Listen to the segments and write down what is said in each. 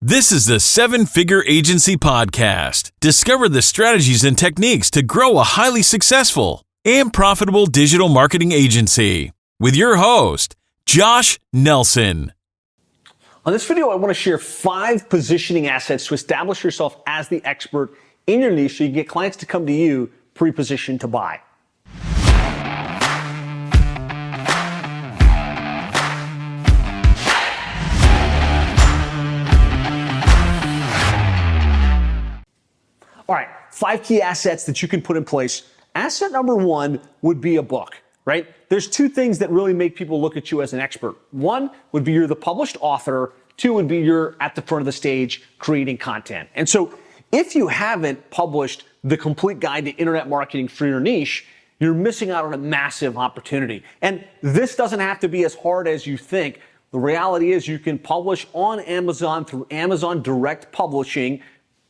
This is the Seven Figure Agency Podcast. Discover the strategies and techniques to grow a highly successful and profitable digital marketing agency with your host, Josh Nelson. On this video, I want to share 5 positioning assets to establish yourself as the expert in your niche so you can get clients to come to you pre-positioned to buy. All right, 5 key assets that you can put in place. Asset number 1 would be a book, right? There's 2 things that really make people look at you as an expert. 1 would be you're the published author. 2 would be you're at the front of the stage creating content. And so if you haven't published the complete guide to internet marketing for your niche, you're missing out on a massive opportunity. And this doesn't have to be as hard as you think. The reality is you can publish on Amazon through Amazon Direct Publishing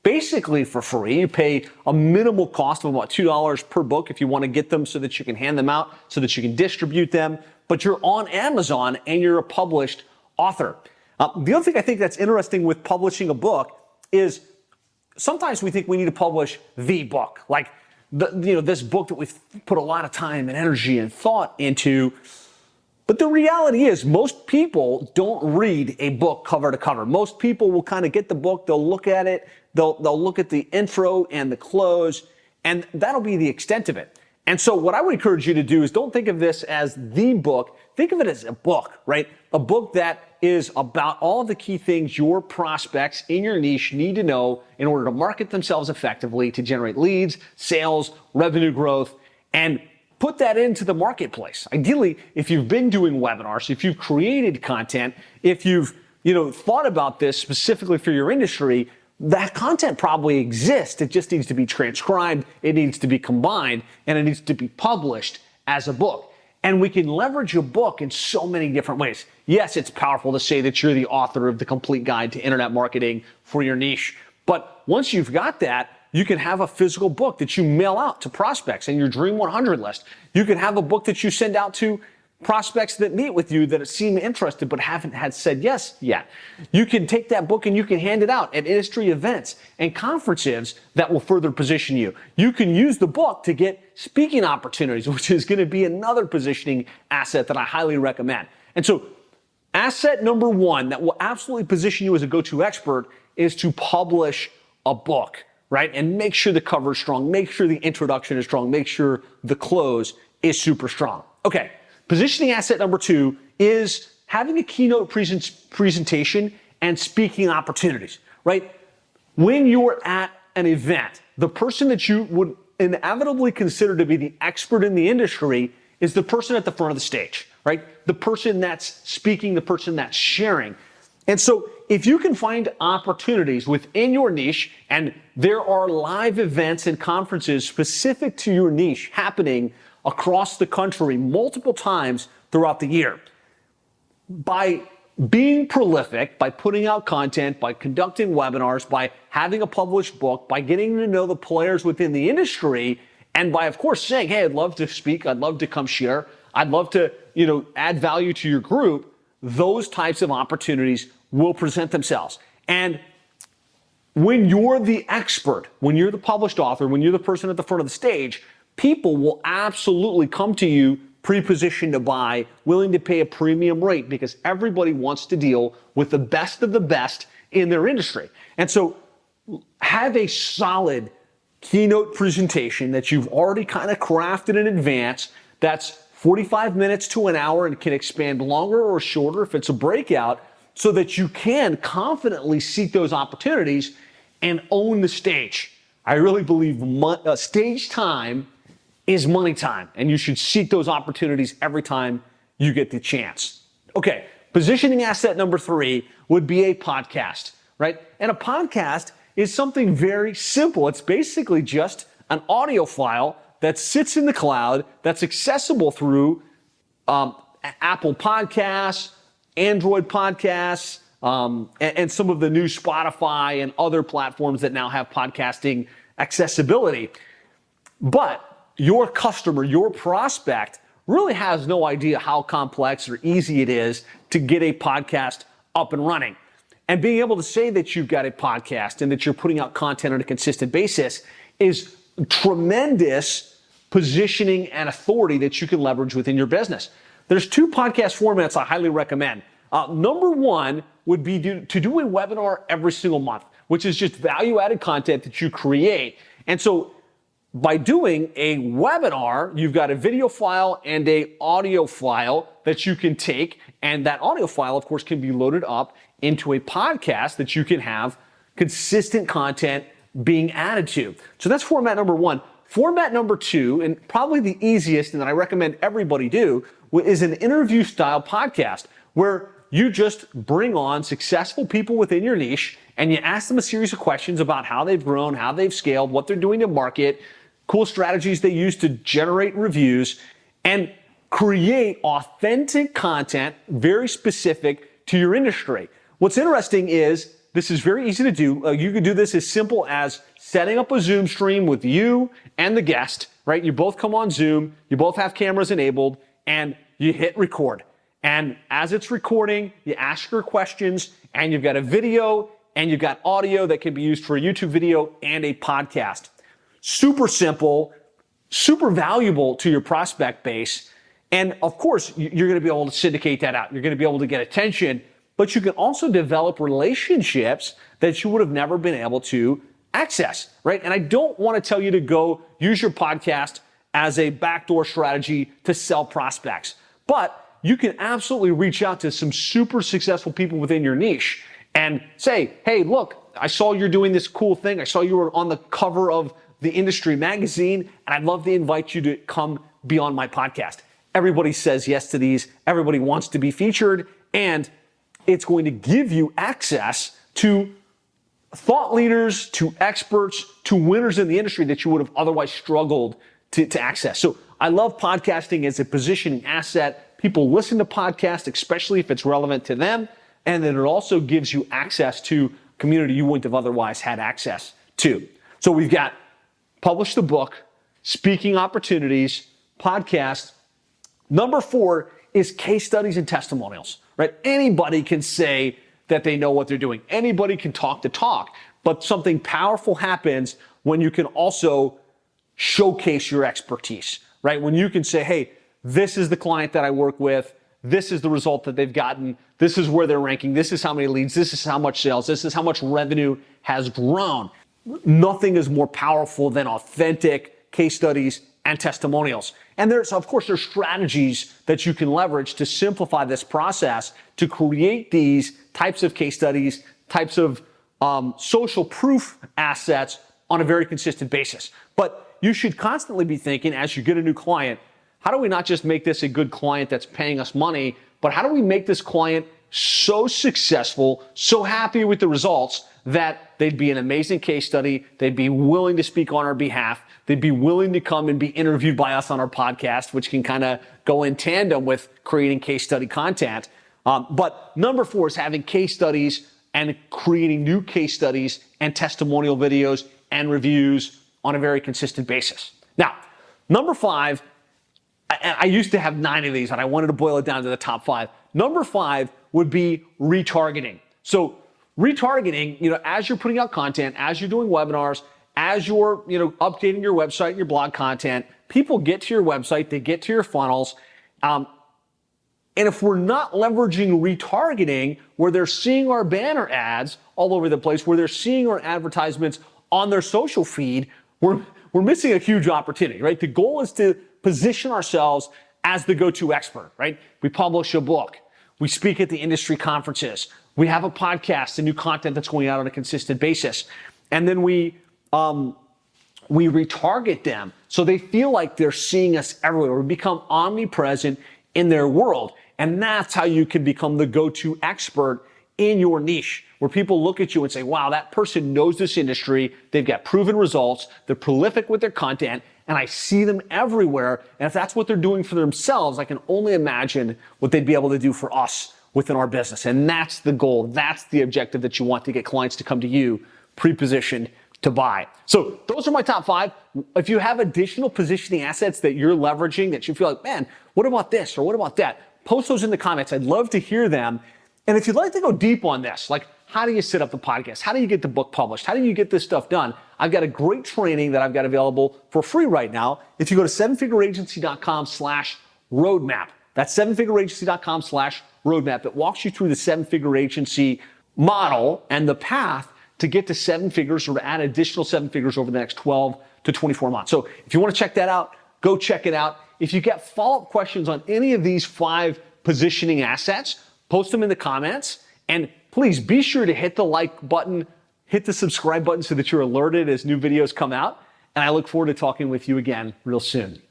basically for free. You pay a minimal cost of about $2 per book if you want to get them so that you can hand them out, so that you can distribute them. But you're on Amazon and you're a published author. The other thing I think that's interesting with publishing a book is sometimes we think we need to publish the book, like this book that we've put a lot of time and energy and thought into. But the reality is most people don't read a book cover to cover. Most people will kind of get the book, they'll look at it, they'll look at the intro and the close, and that'll be the extent of it. And so what I would encourage you to do is don't think of this as the book, think of it as a book, right? A book that is about all of the key things your prospects in your niche need to know in order to market themselves effectively, to generate leads, sales, revenue growth, and put that into the marketplace. Ideally, if you've been doing webinars, if you've created content, if you've thought about this specifically for your industry, that content probably exists. It just needs to be transcribed, it needs to be combined, and it needs to be published as a book. And we can leverage a book in so many different ways. Yes, it's powerful to say that you're the author of the complete guide to internet marketing for your niche. But once you've got that, you can have a physical book that you mail out to prospects in your Dream 100 list. You can have a book that you send out to prospects that meet with you that seem interested but haven't had said yes yet. You can take that book and you can hand it out at industry events and conferences that will further position you. You can use the book to get speaking opportunities, which is going to be another positioning asset that I highly recommend. And so asset number 1 that will absolutely position you as a go-to expert is to publish a book, right? And make sure the cover is strong, make sure the introduction is strong, make sure the close is super strong. Okay. Positioning asset number 2 is having a keynote presentation and speaking opportunities, right? When you're at an event, the person that you would inevitably consider to be the expert in the industry is the person at the front of the stage, right? The person that's speaking, the person that's sharing. And so if you can find opportunities within your niche, and there are live events and conferences specific to your niche happening across the country multiple times throughout the year, by being prolific, by putting out content, by conducting webinars, by having a published book, by getting to know the players within the industry, and by, of course, saying, hey, I'd love to speak, I'd love to come share, I'd love to, add value to your group, those types of opportunities will present themselves. And when you're the expert, when you're the published author, when you're the person at the front of the stage, people will absolutely come to you pre-positioned to buy, willing to pay a premium rate because everybody wants to deal with the best of the best in their industry. And so have a solid keynote presentation that you've already kind of crafted in advance that's 45 minutes to an hour and can expand longer or shorter if it's a breakout, so that you can confidently seek those opportunities and own the stage. I really believe stage time is money time, and you should seek those opportunities every time you get the chance. Okay, positioning asset number 3 would be a podcast, right? And a podcast is something very simple. It's basically just an audio file that sits in the cloud, that's accessible through Apple Podcasts, Android Podcasts, and some of the new Spotify and other platforms that now have podcasting accessibility. But your customer, your prospect, really has no idea how complex or easy it is to get a podcast up and running. And being able to say that you've got a podcast and that you're putting out content on a consistent basis is tremendous positioning and authority that you can leverage within your business. There's 2 podcast formats I highly recommend. Number 1 would be to do a webinar every single month, which is just value-added content that you create. And so by doing a webinar, you've got a video file and a audio file that you can take, and that audio file, of course, can be loaded up into a podcast that you can have consistent content being added to. So that's format number 1. Format number 2, and probably the easiest, and that I recommend everybody do, is an interview-style podcast where you just bring on successful people within your niche and you ask them a series of questions about how they've grown, how they've scaled, what they're doing to market, cool strategies they use to generate reviews, and create authentic content very specific to your industry. What's interesting is this is very easy to do. You can do this as simple as setting up a Zoom stream with you and the guest, right? You both come on Zoom, you both have cameras enabled, and you hit record. And as it's recording, you ask your questions, and you've got a video and you've got audio that can be used for a YouTube video and a podcast. Super simple, super valuable to your prospect base. And of course, you're going to be able to syndicate that out. You're going to be able to get attention, but you can also develop relationships that you would have never been able to access, right? And I don't want to tell you to go use your podcast as a backdoor strategy to sell prospects, but you can absolutely reach out to some super successful people within your niche and say, hey, look, I saw you're doing this cool thing. I saw you were on the cover of the industry magazine, and I'd love to invite you to come be on my podcast. Everybody says yes to these. Everybody wants to be featured, and it's going to give you access to thought leaders, to experts, to winners in the industry that you would have otherwise struggled to access. So I love podcasting as a positioning asset. People listen to podcasts, especially if it's relevant to them, and then it also gives you access to community you wouldn't have otherwise had access to. So we've got publish the book, speaking opportunities, podcast. Number 4 is case studies and testimonials, right? Anybody can say that they know what they're doing. Anybody can talk the talk, but something powerful happens when you can also showcase your expertise, right? When you can say, hey, this is the client that I work with. This is the result that they've gotten. This is where they're ranking. This is how many leads. This is how much sales. This is how much revenue has grown. Nothing is more powerful than authentic case studies and testimonials. And there's strategies that you can leverage to simplify this process to create these types of case studies, types of social proof assets on a very consistent basis. But you should constantly be thinking as you get a new client, how do we not just make this a good client that's paying us money, but how do we make this client so successful, so happy with the results that they'd be an amazing case study, they'd be willing to speak on our behalf, they'd be willing to come and be interviewed by us on our podcast, which can kind of go in tandem with creating case study content. But number 4 is having case studies and creating new case studies and testimonial videos and reviews on a very consistent basis. Now, number 5, I used to have 9 of these, and I wanted to boil it down to the top 5. Number 5 would be retargeting. So retargeting, as you're putting out content, as you're doing webinars, as you're, updating your website and your blog content, people get to your website, they get to your funnels. And if we're not leveraging retargeting, where they're seeing our banner ads all over the place, where they're seeing our advertisements on their social feed, we're missing a huge opportunity, right? The goal is to position ourselves as the go-to expert, right? We publish a book. We speak at the industry conferences. We have a podcast and new content that's going out on a consistent basis. And then we retarget them so they feel like they're seeing us everywhere. We become omnipresent in their world. And that's how you can become the go-to expert in your niche, where people look at you and say, wow, that person knows this industry. They've got proven results. They're prolific with their content, and I see them everywhere. And if that's what they're doing for themselves, I can only imagine what they'd be able to do for us within our business. And that's the goal. That's the objective that you want, to get clients to come to you pre-positioned to buy. So those are my top 5. If you have additional positioning assets that you're leveraging that you feel like, man, what about this or what about that? Post those in the comments. I'd love to hear them. And if you'd like to go deep on this, like how do you set up the podcast? How do you get the book published? How do you get this stuff done? I've got a great training that I've got available for free right now. If you go to sevenfigureagency.com/roadmap, that's sevenfigureagency.com/roadmap. It walks you through the seven-figure agency model and the path to get to seven figures or to add additional seven figures over the next 12 to 24 months. So if you want to check that out, go check it out. If you get follow-up questions on any of these 5 positioning assets, post them in the comments. And please be sure to hit the like button, hit the subscribe button so that you're alerted as new videos come out. And I look forward to talking with you again real soon.